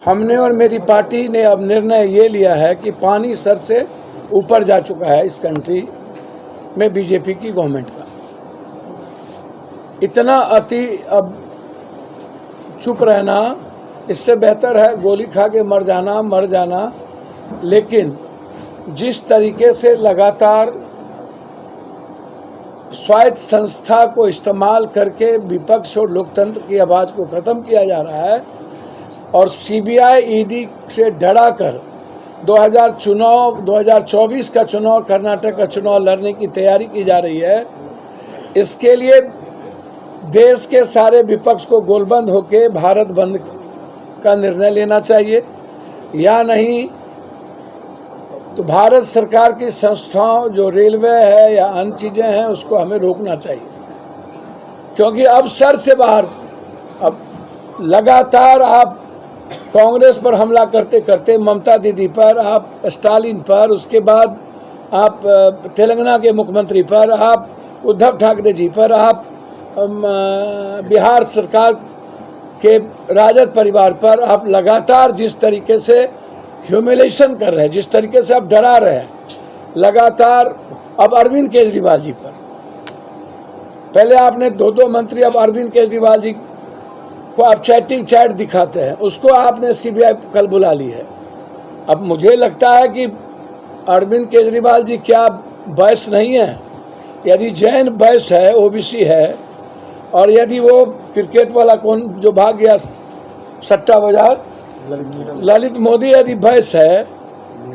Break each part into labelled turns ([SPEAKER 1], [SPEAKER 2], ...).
[SPEAKER 1] हमने और मेरी पार्टी ने अब निर्णय ये लिया है कि पानी सर से ऊपर जा चुका है इस कंट्री में बीजेपी की गवर्नमेंट का। इतना अति अब चुप रहना, इससे बेहतर है गोली खा के मर जाना। लेकिन जिस तरीके से लगातार स्वायत्त संस्था को इस्तेमाल करके विपक्ष और लोकतंत्र की आवाज़ को ख़त्म किया जा रहा है और सीबीआई ईडी से डरा कर 2024 का चुनाव, कर्नाटक का चुनाव लड़ने की तैयारी की जा रही है, इसके लिए देश के सारे विपक्ष को गोलबंद होकर भारत बंद का निर्णय लेना चाहिए, या नहीं तो भारत सरकार की संस्थाओं जो रेलवे है या अन्य चीज़ें हैं उसको हमें रोकना चाहिए। क्योंकि अब सर से बाहर, अब लगातार आप कांग्रेस पर हमला करते करते, ममता दीदी पर, आप स्टालिन पर, उसके बाद आप तेलंगाना के मुख्यमंत्री पर, आप उद्धव ठाकरे जी पर, आप बिहार सरकार के राजद परिवार पर आप लगातार जिस तरीके से ह्यूमिलेशन कर रहे हैं, जिस तरीके से आप डरा रहे हैं लगातार। अब अरविंद केजरीवाल जी पर, पहले आपने दो मंत्री, अब अरविंद केजरीवाल जी को आप चैट दिखाते हैं, उसको आपने सीबीआई कल बुला ली है। अब मुझे लगता है कि अरविंद केजरीवाल जी क्या वैश्य नहीं है? यदि जैन वैश्य है, ओबीसी है, और यदि वो क्रिकेट वाला कौन जो भाग गया सट्टा बाजार, ललित मोदी यदि वैश्य है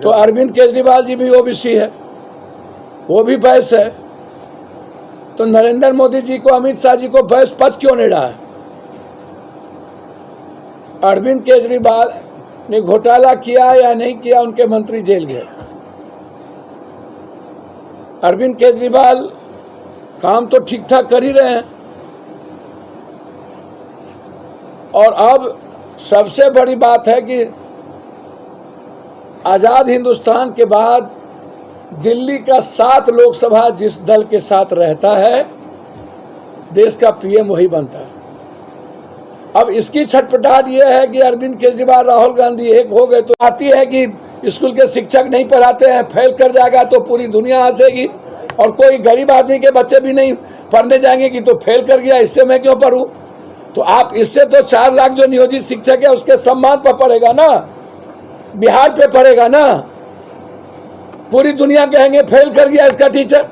[SPEAKER 1] तो अरविंद केजरीवाल जी भी ओबीसी है, वो भी वैश्य है। तो नरेंद्र मोदी जी को, अमित शाह जी को वैश्य पद क्यों नहीं रहा है? अरविंद केजरीवाल ने घोटाला किया या नहीं किया, उनके मंत्री जेल गए। अरविंद केजरीवाल काम तो ठीक ठाक कर ही रहे हैं। और अब सबसे बड़ी बात है कि आज़ाद हिंदुस्तान के बाद दिल्ली का 7 लोकसभा जिस दल के साथ रहता है, देश का पीएम वही बनता है। अब इसकी छटपटाहट ये है कि अरविंद केजरीवाल, राहुल गांधी एक हो गए तो आती है कि स्कूल के शिक्षक नहीं पढ़ाते हैं, फेल कर जाएगा तो पूरी दुनिया हंसेगी, और कोई गरीब आदमी के बच्चे भी नहीं पढ़ने जाएंगे कि तो फेल कर गया, इससे मैं क्यों पढ़ूं। तो आप इससे तो 4 लाख जो नियोजित शिक्षक है उसके सम्मान पर पड़ेगा ना, बिहार पे पड़ेगा ना। पूरी दुनिया कहेंगे फेल कर गया इसका टीचर,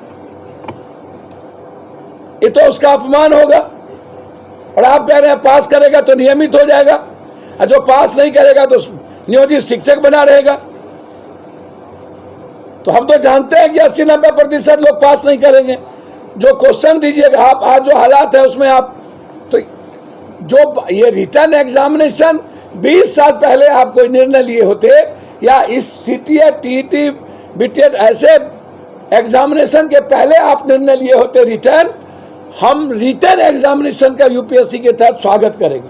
[SPEAKER 1] ये तो उसका अपमान होगा। और आप कह रहे हैं पास करेगा तो नियमित हो जाएगा, और जो पास नहीं करेगा तो नियोजित शिक्षक बना रहेगा। तो हम तो जानते हैं कि 80-90% लोग पास नहीं करेंगे। जो क्वेश्चन दीजिएगा आप, आज जो हालात है उसमें आप, तो जो ये रिटर्न एग्जामिनेशन 20 साल पहले आप कोई निर्णय लिए होते, या इस सीटीएट, टीईटी, बीटीएट ऐसे एग्जामिनेशन के पहले आप निर्णय लिए होते रिटर्न, हम रिटर्न एग्जामिनेशन का यूपीएससी के तहत स्वागत करेंगे।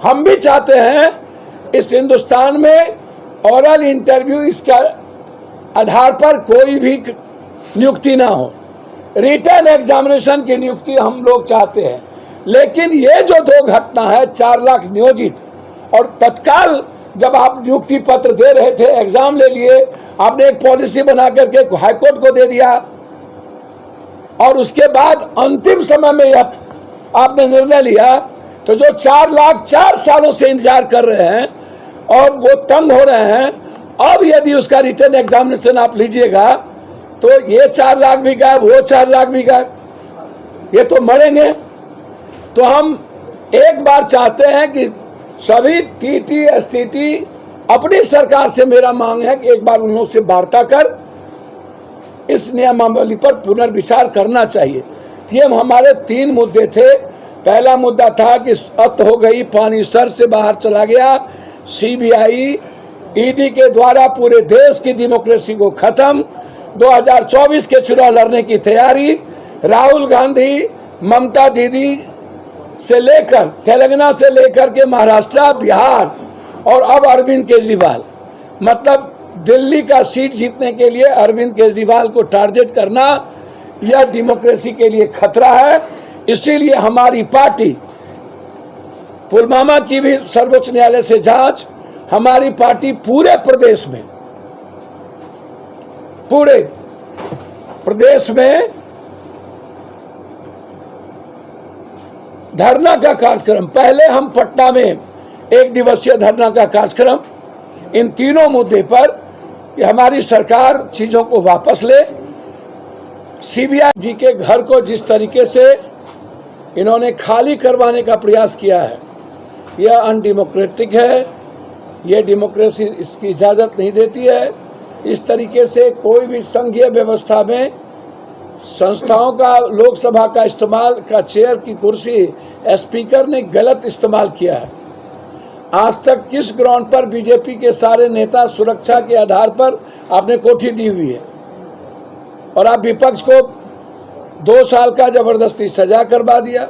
[SPEAKER 1] हम भी चाहते हैं इस हिंदुस्तान में ओरल इंटरव्यू, इसका आधार पर कोई भी नियुक्ति ना हो, रिटर्न एग्जामिनेशन की नियुक्ति हम लोग चाहते हैं। लेकिन ये जो 2 घटना है, 4 लाख नियोजित, और तत्काल जब आप नियुक्ति पत्र दे रहे थे, एग्जाम ले लिए, आपने एक पॉलिसी बना करके हाईकोर्ट को दे दिया, और उसके बाद अंतिम समय में आपने निर्णय लिया, तो जो 4 लाख 4 सालों से इंतजार कर रहे हैं और वो तंग हो रहे हैं, अब यदि उसका रिटर्न एग्जामिनेशन आप लीजिएगा तो ये 4 लाख भी गायब, वो 4 लाख भी गायब, ये तो मरेंगे। तो हम एक बार चाहते हैं कि सभी टीटी, एसटीटी अपनी सरकार से, मेरा मांग है कि एक बार उन लोगों से वार्ता कर इस नियमावली पर पुनर्विचार करना चाहिए। ये हमारे 3 मुद्दे थे। पहला मुद्दा था कि अत हो गई, पानी सर से बाहर चला गया, सीबीआई ईडी के द्वारा पूरे देश की डेमोक्रेसी को खत्म, 2024 के चुनाव लड़ने की तैयारी, राहुल गांधी, ममता दीदी से लेकर, तेलंगाना से लेकर के महाराष्ट्र, बिहार, और अब अरविंद केजरीवाल, मतलब दिल्ली का सीट जीतने के लिए अरविंद केजरीवाल को टारगेट करना, यह डेमोक्रेसी के लिए खतरा है। इसीलिए हमारी पार्टी पुलवामा की भी सर्वोच्च न्यायालय से जांच हमारी पार्टी पूरे प्रदेश में धरना का कार्यक्रम, पहले हम पटना में 1 दिवसीय धरना का कार्यक्रम इन तीनों मुद्दे पर कि हमारी सरकार चीज़ों को वापस ले, सीबीआई जी के घर को जिस तरीके से इन्होंने खाली करवाने का प्रयास किया है, यह अनडेमोक्रेटिक है, यह डेमोक्रेसी इसकी इजाज़त नहीं देती है। इस तरीके से कोई भी संघीय व्यवस्था में संस्थाओं का, लोकसभा का इस्तेमाल का, चेयर की कुर्सी स्पीकर ने गलत इस्तेमाल किया है। आज तक किस ग्राउंड पर बीजेपी के सारे नेता सुरक्षा के आधार पर आपने कोठी दी हुई है, और आप विपक्ष को 2 साल का जबरदस्ती सजा करवा दिया,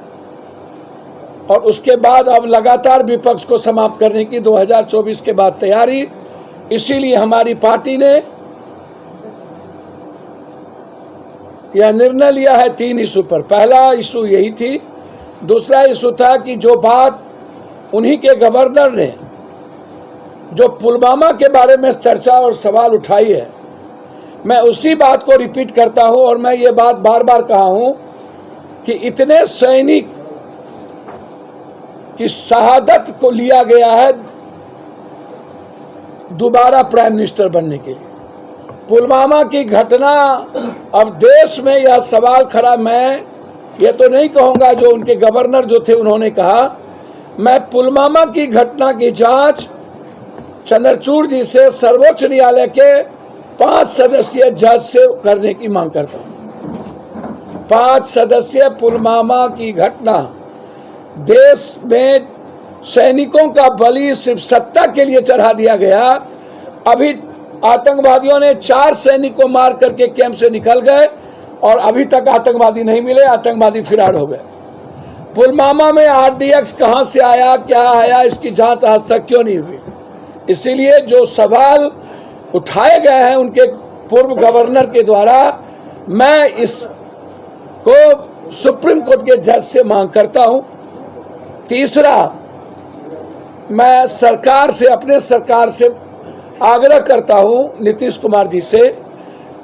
[SPEAKER 1] और उसके बाद अब लगातार विपक्ष को समाप्त करने की 2024 के बाद तैयारी। इसीलिए हमारी पार्टी ने यह निर्णय लिया है 3 इशू पर। पहला इशू यही थी, दूसरा इशू था कि जो बात उन्हीं के गवर्नर ने जो पुलवामा के बारे में चर्चा और सवाल उठाई है, मैं उसी बात को रिपीट करता हूं, और मैं ये बात बार बार कहा हूं कि इतने सैनिक की शहादत को लिया गया है दोबारा प्राइम मिनिस्टर बनने के लिए। पुलवामा की घटना, अब देश में यह सवाल खड़ा, मैं ये तो नहीं कहूँगा जो उनके गवर्नर जो थे उन्होंने कहा, मैं पुलवामा की घटना की जांच चंद्रचूड़ जी से सर्वोच्च न्यायालय के 5 सदस्यीय जज से करने की मांग करता हूँ। 5 सदस्यीय पुलवामा की घटना, देश में सैनिकों का बलि सिर्फ सत्ता के लिए चढ़ा दिया गया। अभी आतंकवादियों ने 4 सैनिक को मार करके कैंप से निकल गए, और अभी तक आतंकवादी नहीं मिले, आतंकवादी फरार हो गए। पुलवामा में RDX कहां से आया, क्या आया, इसकी जांच आज तक क्यों नहीं हुई? इसीलिए जो सवाल उठाए गए हैं उनके पूर्व गवर्नर के द्वारा, मैं इसको सुप्रीम कोर्ट के जज से मांग करता हूं। तीसरा, मैं सरकार से, अपने सरकार से आग्रह करता हूं, नीतीश कुमार जी से,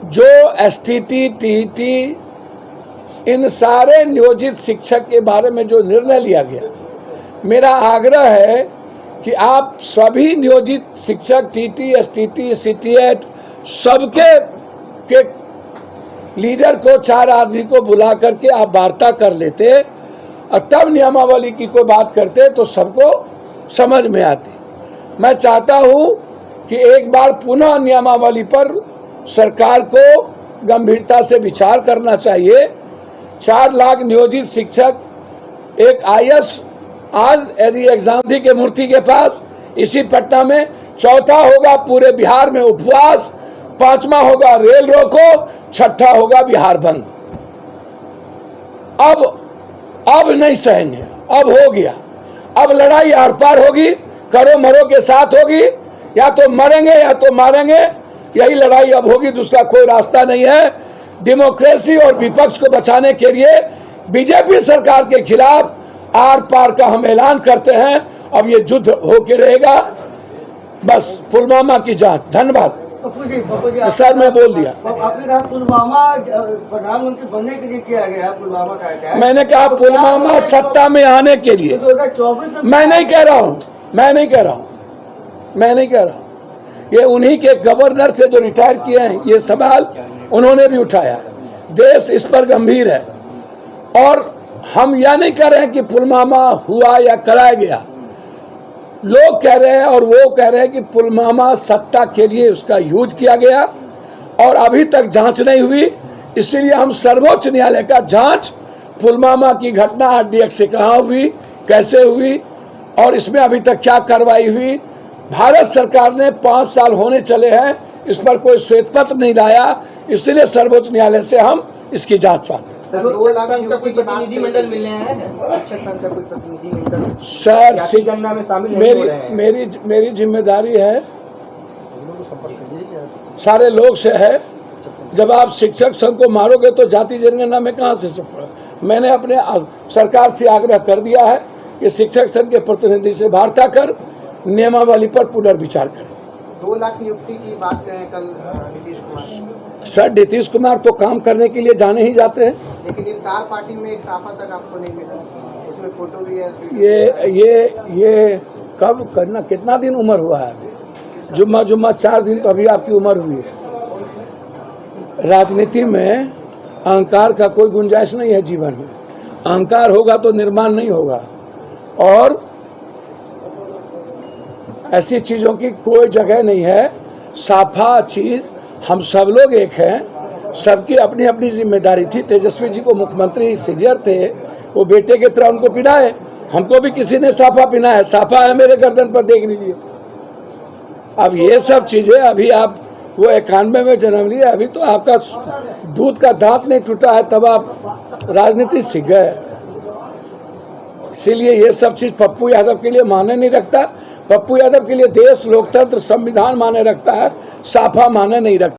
[SPEAKER 1] जो STT, TET, इन सारे नियोजित शिक्षक के बारे में जो निर्णय लिया गया, मेरा आग्रह है कि आप सभी नियोजित शिक्षक, TT, STT, CTET, सबके के लीडर को, 4 आदमी को बुला करके आप वार्ता कर लेते और तब नियमावली की कोई बात करते तो सबको समझ में आती। मैं चाहता हूं कि एक बार पुनः नियमावली पर सरकार को गंभीरता से विचार करना चाहिए। 4 लाख नियोजित शिक्षक, एक IAS आज यदि एग्जाम थी के मूर्ति के पास, इसी पटना में, चौथा होगा पूरे बिहार में उपवास, 5वां होगा रेल रोको, 6ठा होगा बिहार बंद। अब नहीं सहेंगे, अब हो गया। अब लड़ाई आर पार होगी, करो मरो के साथ होगी, या तो मरेंगे या तो मारेंगे, यही लड़ाई अब होगी, दूसरा कोई रास्ता नहीं है। डेमोक्रेसी और विपक्ष को बचाने के लिए बीजेपी सरकार के खिलाफ आर पार का हम ऐलान करते हैं। अब ये युद्ध होके रहेगा। बस पुलवामा की जांच। धन्यवाद सर, मैं बोल दिया।
[SPEAKER 2] आपने कहा पुलवामा प्रधानमंत्री बनने के लिए किया गया, पुलवामा का अटैक।
[SPEAKER 1] मैंने कहा पुलवामा सत्ता में आने के लिए।
[SPEAKER 2] 2024 में
[SPEAKER 1] मैं नहीं कह रहा हूँ, ये उन्हीं के गवर्नर से जो रिटायर किए हैं, ये सवाल उन्होंने भी उठाया। देश इस पर गंभीर है, और हम यह नहीं कह रहे हैं कि पुलवामा हुआ या कराया गया। लोग कह रहे हैं और वो कह रहे हैं कि पुलवामा सत्ता के लिए उसका यूज किया गया, और अभी तक जांच नहीं हुई। इसलिए हम सर्वोच्च न्यायालय का जांच, पुलवामा की घटना RDX से कहाँ हुई, कैसे हुई, और इसमें अभी तक क्या कार्रवाई हुई। भारत सरकार ने 5 साल होने चले हैं, इस पर कोई श्वेत पत्र नहीं लाया, इसलिए सर्वोच्च न्यायालय से हम इसकी जांच चाहते हैं।
[SPEAKER 2] प्रतिनिधिमंडल मिलने आया है,
[SPEAKER 1] सर मेरी जिम्मेदारी है, सारे लोग से है। जब आप शिक्षक संघ को मारोगे तो जाति जनगणना में कहाँ से मैंने अपने सरकार से आग्रह कर दिया है कि शिक्षक संघ के प्रतिनिधि से वार्ता कर नियमावली पर पुनर्विचार करें।
[SPEAKER 3] 2 लाख नियुक्ति की बात करें कल नीतीश कुमार,
[SPEAKER 1] सर नीतीश कुमार तो काम करने के लिए जाने ही जाते हैं।
[SPEAKER 3] लेकिन इफ्तार पार्टी में एक साफा तक आपको नहीं मिला, उसमें फोटो भी है।
[SPEAKER 1] ये कब करना, कितना दिन उम्र हुआ है अभी? जुम्मा 4 दिन तो अभी आपकी उम्र हुई है। राजनीति में अहंकार का कोई गुंजाइश नहीं है। जीवन में अहंकार होगा तो निर्माण नहीं होगा, और ऐसी चीज़ों की कोई जगह नहीं है। साफा चीज़, हम सब लोग एक हैं, सबकी अपनी अपनी जिम्मेदारी थी। तेजस्वी जी को मुख्यमंत्री सीनियर थे, वो बेटे के तरह उनको पिनाए, हमको भी किसी ने साफा पिना है। साफा है मेरे गर्दन पर, देख लीजिए। अब ये सब चीज़ें, अभी आप वो 91 में जन्म लिए, अभी तो आपका दूध का दांत नहीं टूटा है, तब आप राजनीति सीख गए। इसीलिए ये सब चीज़ पप्पू यादव के लिए माने नहीं रखता। पप्पू यादव के लिए देश, लोकतंत्र, संविधान माने रखता है, साफा माने नहीं रखता।